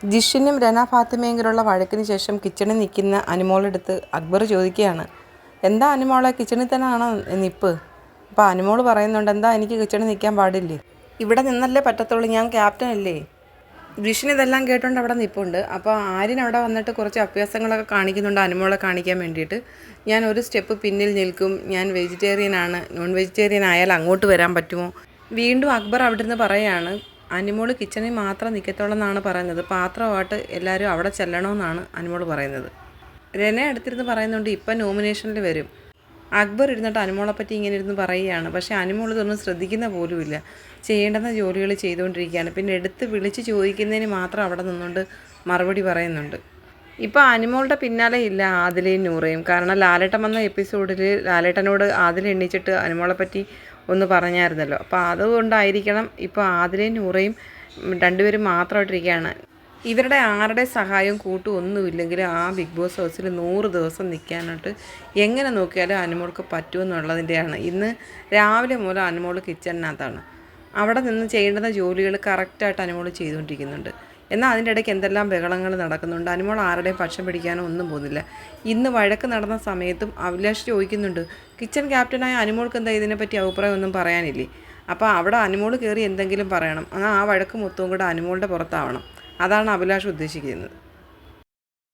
ജിഷിനും രന ഫാത്തിമയെങ്കിലുള്ള വഴക്കിന് ശേഷം കിച്ചണിൽ നിൽക്കുന്ന അനുമോളെടുത്ത് അക്ബർ ചോദിക്കുകയാണ്, എന്താ അനുമോളെ കിച്ചണിൽ തന്നെ ആണോ നിപ്പ്? അപ്പോൾ അനുമോൾ പറയുന്നുണ്ട്, എന്താ എനിക്ക് കിച്ചണിൽ നിൽക്കാൻ പാടില്ലേ? ഇവിടെ നിന്നല്ലേ പറ്റത്തുള്ളൂ, ഞാൻ ക്യാപ്റ്റൻ അല്ലേ. ജിഷിൻ ഇതെല്ലാം കേട്ടോണ്ട് അവിടെ നിൽപ്പുണ്ട്. അപ്പോൾ ആര്യൻ അവിടെ വന്നിട്ട് കുറച്ച് അഭ്യാസങ്ങളൊക്കെ കാണിക്കുന്നുണ്ട് അനുമോളെ കാണിക്കാൻ വേണ്ടിയിട്ട്. ഞാൻ ഒരു സ്റ്റെപ്പ് പിന്നിൽ നിൽക്കും, ഞാൻ വെജിറ്റേറിയനാണ്, നോൺ വെജിറ്റേറിയൻ ആയാൽ അങ്ങോട്ട് വരാൻ പറ്റുമോ? വീണ്ടും അക്ബർ അവിടെ നിന്ന് പറയുകയാണ്, അനുമോൾ കിച്ചണിൽ മാത്രം നിൽക്കത്തുള്ളൂ എന്നാണ് പറയുന്നത്, പാത്രമായിട്ട് എല്ലാവരും അവിടെ ചെല്ലണമെന്നാണ് അനുമോൾ പറയുന്നത്. രന അടുത്തിരുന്ന് പറയുന്നുണ്ട്, ഇപ്പം നോമിനേഷനിൽ വരും. അക്ബർ ഇരുന്നിട്ട് അനുമോളെ പറ്റി ഇങ്ങനെ ഇരുന്ന് പറയുകയാണ്. പക്ഷേ അനുമോൾ ഇതൊന്നും ശ്രദ്ധിക്കുന്ന പോലുമില്ല, ചെയ്യേണ്ടുന്ന ജോലികൾ ചെയ്തുകൊണ്ടിരിക്കുകയാണ്. പിന്നെ എടുത്ത് വിളിച്ച് ചോദിക്കുന്നതിന് മാത്രം അവിടെ നിന്നുകൊണ്ട് മറുപടി പറയുന്നുണ്ട്. ഇപ്പോൾ അനുമോളുടെ പിന്നാലെ ഇല്ല ആദിലയും നൂറയും. കാരണം ലാലേട്ടൻ വന്ന എപ്പിസോഡിൽ ലാലേട്ടനോട് ആദില എണ്ണിച്ചിട്ട് അനുമോളെ പറ്റി ഒന്ന് പറഞ്ഞായിരുന്നല്ലോ. അപ്പോൾ അതുകൊണ്ടായിരിക്കണം ഇപ്പോൾ ആദിലയും നൂറയും രണ്ടുപേരും മാത്രമായിട്ടിരിക്കുകയാണ്. ഇവരുടെ ആരുടെ സഹായവും കൂട്ടും ഒന്നുമില്ലെങ്കിൽ ആ ബിഗ് ബോസ് ഹൗസിൽ 100 ദിവസം നിൽക്കാനായിട്ട് എങ്ങനെ നോക്കിയാലും അനുമോൾക്ക് പറ്റുമെന്നുള്ളതിൻ്റെയാണ്. ഇന്ന് രാവിലെ മുതൽ അനുമോൾ കിച്ചണിനകത്താണ്. അവിടെ നിന്ന് ചെയ്യേണ്ടുന്ന ജോലികൾ കറക്റ്റായിട്ട് അനുമോൾ ചെയ്തുകൊണ്ടിരിക്കുന്നുണ്ട്. എന്നാൽ അതിൻ്റെ ഇടയ്ക്ക് എന്തെല്ലാം ബഹളങ്ങൾ നടക്കുന്നുണ്ട്. അനുമോൾ ആരുടെയും പക്ഷം പിടിക്കാനോ ഒന്നും പോകുന്നില്ല. ഇന്ന് വഴക്ക് നടന്ന സമയത്തും അഭിലാഷ് ചോദിക്കുന്നുണ്ട്, കിച്ചൺ ക്യാപ്റ്റനായ അനുമോൾക്ക് എന്താ ഇതിനെപ്പറ്റി അഭിപ്രായം ഒന്നും പറയാനില്ലേ? അപ്പോൾ അവിടെ അനുമോൾ കയറി എന്തെങ്കിലും പറയണം, എന്നാൽ ആ വഴക്ക് മൊത്തവും കൂടെ അനുമോളുടെ പുറത്താവണം. അതാണ് അഭിലാഷ് ഉദ്ദേശിക്കുന്നത്.